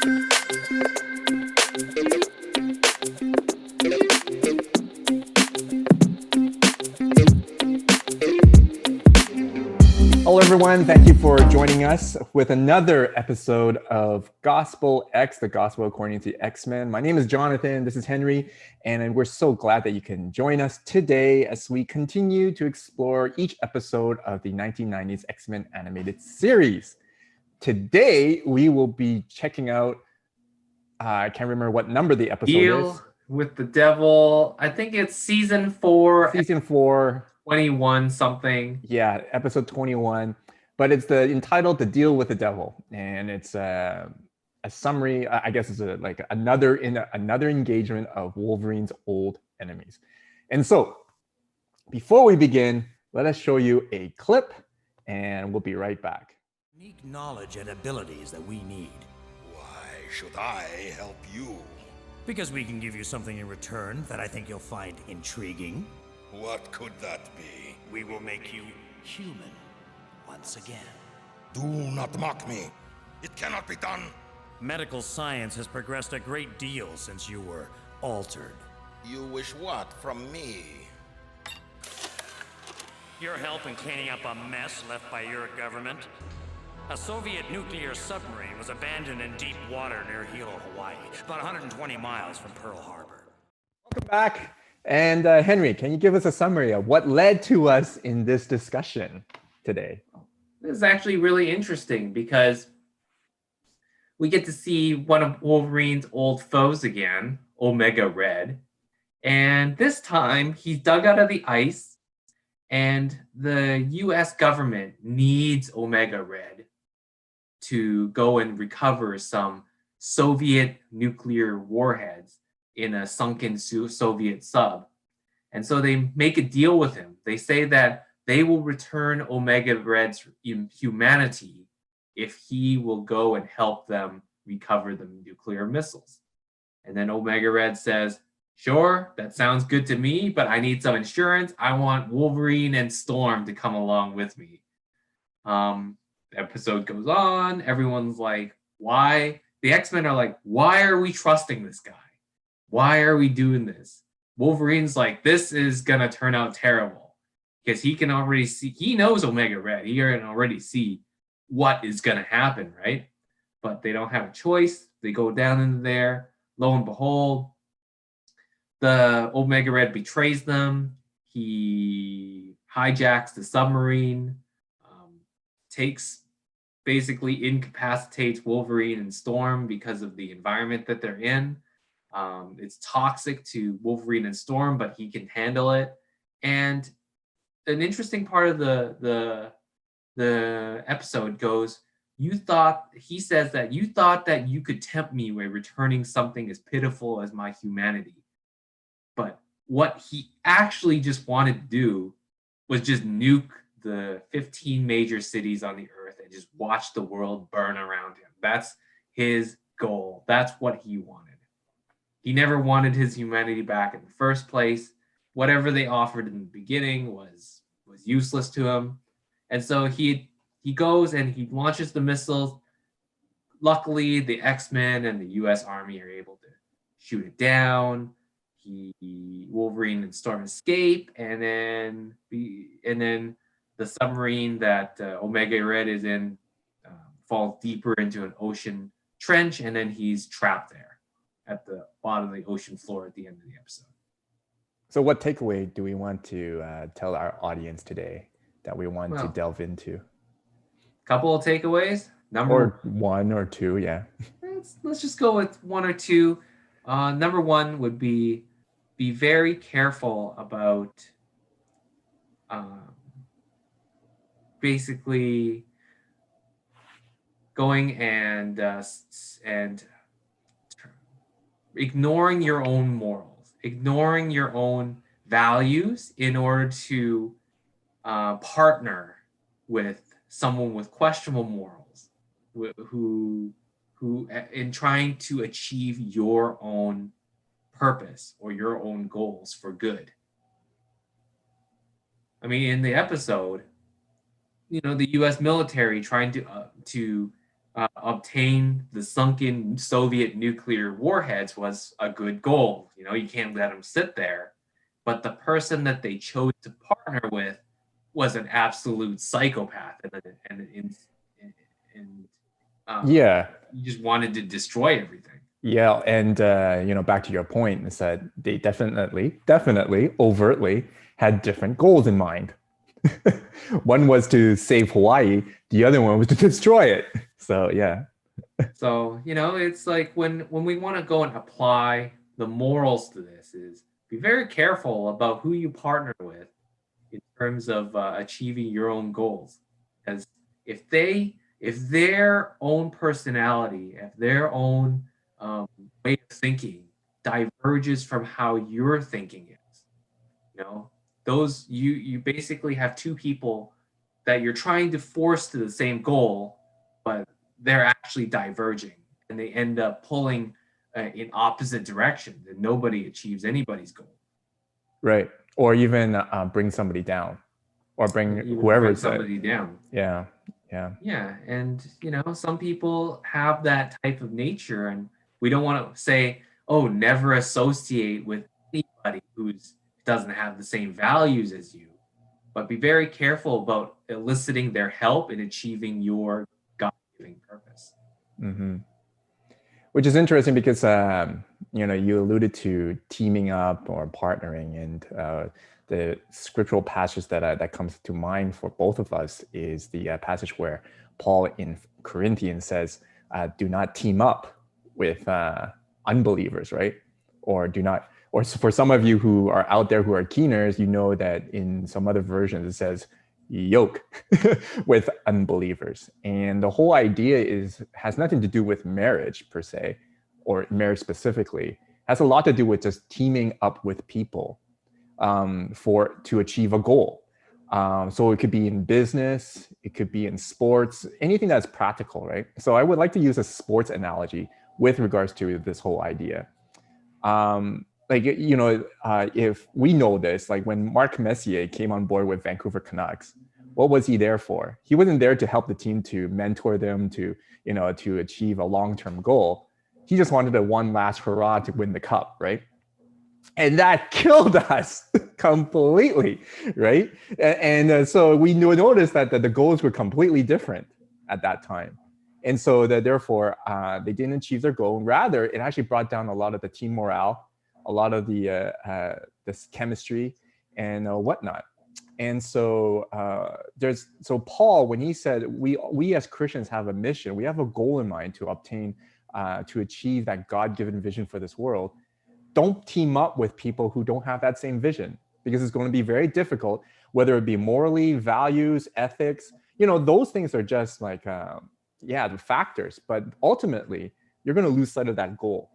Hello, everyone. Thank you for joining us with another episode of GospelX, the Gospel according to X-Men. My name is Jonathan. This is Henry, and we're so glad that you can join us today as we continue to explore each episode of the 1990s X-Men animated series. Today, we will be checking out, I can't remember what number the episode Deal is. with the Devil. I think it's season 4. Season 4. 21 something. Yeah, episode 21. But it's entitled "The Deal with the Devil," and it's a summary. I guess it's another engagement of Wolverine's old enemies. And so, before we begin, let us show you a clip, and we'll be right back. Unique knowledge and abilities that we need. Why should I help you? Because we can give you something in return that I think you'll find intriguing. What could that be? We will make you human once again. Do not mock me. It cannot be done. Medical science has progressed a great deal since you were altered. You wish what from me? Your help in cleaning up a mess left by your government. A Soviet nuclear submarine was abandoned in deep water near Hilo, Hawaii, about 120 miles from Pearl Harbor. Welcome back. And Henry, can you give us a summary of what led to us in this discussion today? This is actually really interesting because we get to see one of Wolverine's old foes again, Omega Red. And this time he's dug out of the ice, and the US government needs Omega Red to go and recover some Soviet nuclear warheads in a sunken Soviet sub. And so they make a deal with him. They say that they will return Omega Red's humanity if he will go and help them recover the nuclear missiles. And then Omega Red says, sure, that sounds good to me, but I need some insurance. I want Wolverine and Storm to come along with me. The episode goes on. Everyone's like, why? The X-Men are like, why are we trusting this guy? Why are we doing this? Wolverine's like, this is going to turn out terrible because he can already see, he knows Omega Red. He can already see what is going to happen, right? But they don't have a choice. They go down into there. Lo and behold, the Omega Red betrays them. He hijacks the submarine, basically incapacitates Wolverine and Storm because of the environment that they're in. It's toxic to Wolverine and Storm, but he can handle it. And an interesting part of the episode goes, he says that you thought that you could tempt me by returning something as pitiful as my humanity. But what he actually just wanted to do was just nuke the 15 major cities on the earth and just watch the world burn around him. That's his goal. That's what he wanted. He never wanted his humanity back in the first place. Whatever they offered in the beginning was useless to him. And so he goes and he launches the missiles. Luckily, the X-Men and the US Army are able to shoot it down. Wolverine and Storm escape, and then the submarine that Omega Red is in falls deeper into an ocean trench, and then he's trapped there at the bottom of the ocean floor at the end of the episode. So what takeaway do we want to tell our audience today that we want to delve into? Couple of takeaways. Or one or two, yeah. Let's just go with one or two. Number one would be very careful about basically going and ignoring your own morals, ignoring your own values in order to partner with someone with questionable morals, who in trying to achieve your own purpose or your own goals for good. I mean, in the episode, the U.S. military trying to obtain the sunken Soviet nuclear warheads was a good goal. You know, you can't let them sit there. But the person that they chose to partner with was an absolute psychopath, and Yeah. you just wanted to destroy everything. Yeah, and back to your point is that they definitely, overtly had different goals in mind. One was to save Hawaii, the other one was to destroy it. So yeah. So, you know, it's like when we want to go and apply the morals to this is be very careful about who you partner with in terms of achieving your own goals. Because if their own personality, if their own way of thinking diverges from how you're thinking is, you know, those you basically have two people that you're trying to force to the same goal, but they're actually diverging and they end up pulling in opposite directions, and nobody achieves anybody's goal. Right. Or even bring somebody down, or Or bring even whoever bring is that. somebody down. Yeah. Yeah. Yeah, and you know, some people have that type of nature, and we don't want to say, "Oh, never associate with anybody who doesn't have the same values as you." But be very careful about eliciting their help in achieving your God-given purpose. Hmm. Which is interesting because you alluded to teaming up or partnering, and the scriptural passage that comes to mind for both of us is the passage where Paul in Corinthians says, "Do not team up with unbelievers," right? Or do not. Or for some of you who are out there who are keeners, you know that in some other versions it says yoke with unbelievers. And the whole idea has nothing to do with marriage per se, or marriage specifically. It has a lot to do with just teaming up with people to achieve a goal. So it could be in business, it could be in sports, anything that's practical, right? So I would like to use a sports analogy with regards to this whole idea. If we know this, like when Mark Messier came on board with Vancouver Canucks, what was he there for? He wasn't there to help the team, to mentor them, to achieve a long-term goal. He just wanted a one last hurrah to win the cup, right? And that killed us completely, right? And so we noticed that the goals were completely different at that time. And so that therefore they didn't achieve their goal. Rather, it actually brought down a lot of the team morale, a lot of this chemistry and whatnot. And so Paul, when he said we as Christians have a mission, we have a goal in mind to obtain, to achieve that God-given vision for this world. Don't team up with people who don't have that same vision, because it's going to be very difficult, whether it be morally, values, ethics. Those things are just like, the factors. But ultimately, you're going to lose sight of that goal.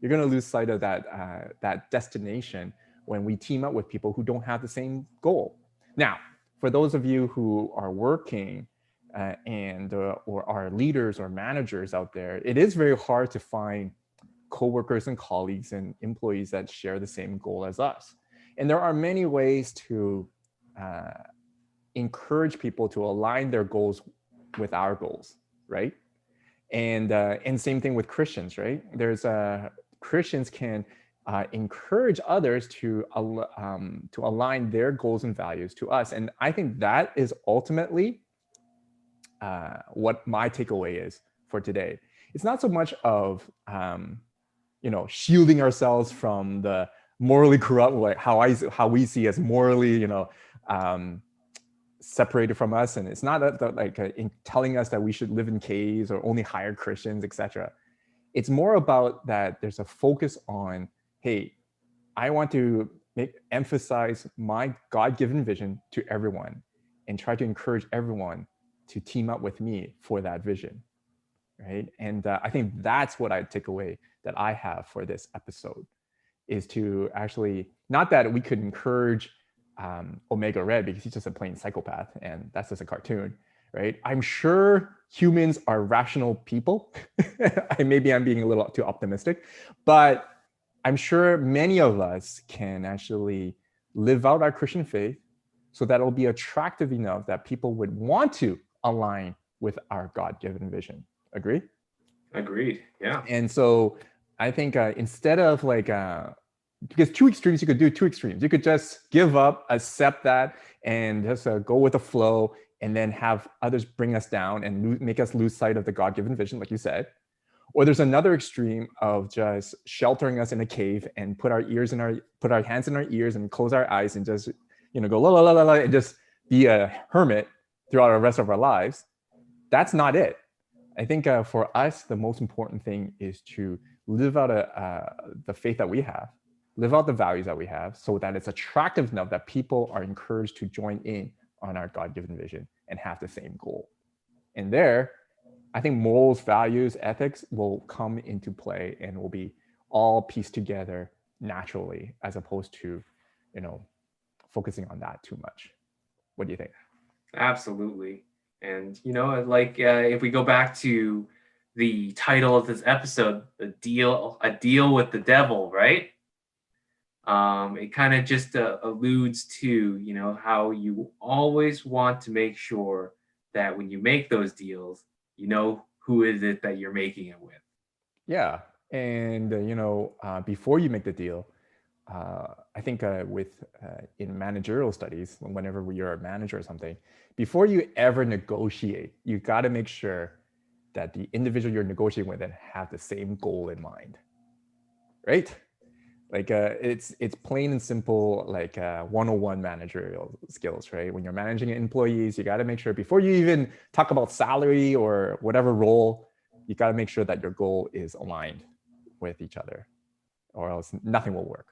You're going to lose sight of that destination when we team up with people who don't have the same goal. Now, for those of you who are working or are leaders or managers out there, it is very hard to find coworkers and colleagues and employees that share the same goal as us. And there are many ways to encourage people to align their goals with our goals, right? And same thing with Christians, right? Christians can encourage others to align their goals and values to us. And I think that is ultimately what my takeaway is for today. It's not so much of shielding ourselves from the morally corrupt, like how we see as morally, separated from us. And it's not in telling us that we should live in caves or only hire Christians, etc. It's more about that there's a focus on, hey, I want to emphasize my God-given vision to everyone and try to encourage everyone to team up with me for that vision, right? And I think that's what I take away that I have for this episode, is to actually, not that we could encourage Omega Red because he's just a plain psychopath and that's just a cartoon, right? I'm sure humans are rational people. Maybe I'm being a little too optimistic, but I'm sure many of us can actually live out our Christian faith so that it'll be attractive enough that people would want to align with our God-given vision. Agree? Agreed. Yeah. And so I think instead of like, because two extremes, you could do two extremes. You could just give up, accept that, and just go with the flow, and then have others bring us down and make us lose sight of the God-given vision, like you said. Or there's another extreme of just sheltering us in a cave and put our hands in our ears and close our eyes and just, go la la la la la and just be a hermit throughout the rest of our lives. That's not it. I think for us, the most important thing is to live out the faith that we have, live out the values that we have, so that it's attractive enough that people are encouraged to join in on our God-given vision and have the same goal. And there, I think morals, values, ethics will come into play and will be all pieced together naturally, as opposed to, focusing on that too much. What do you think? Absolutely. And, if we go back to the title of this episode, a deal with the devil, right? It kind of just alludes to, how you always want to make sure that when you make those deals, who is it that you're making it with. Yeah. And, before you make the deal, I think in managerial studies, whenever you're a manager or something, before you ever negotiate, you got to make sure that the individual you're negotiating with have the same goal in mind, right? Like it's plain and simple, like 101 managerial skills, right? When you're managing employees, you got to make sure before you even talk about salary or whatever role, you got to make sure that your goal is aligned with each other, or else nothing will work.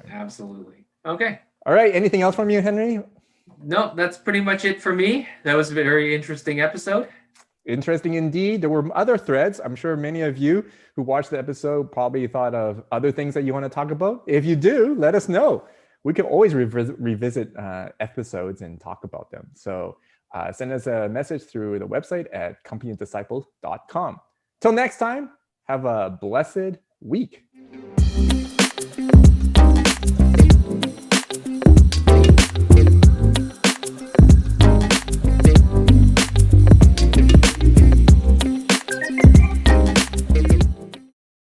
Absolutely. Okay. All right. Anything else from you, Henry? No, that's pretty much it for me. That was a very interesting episode. Interesting indeed. There were other threads. I'm sure many of you who watched the episode probably thought of other things that you want to talk about. If you do, let us know. We can always revisit episodes and talk about them. So send us a message through the website at companyofdisciples.com. Till next time, have a blessed week.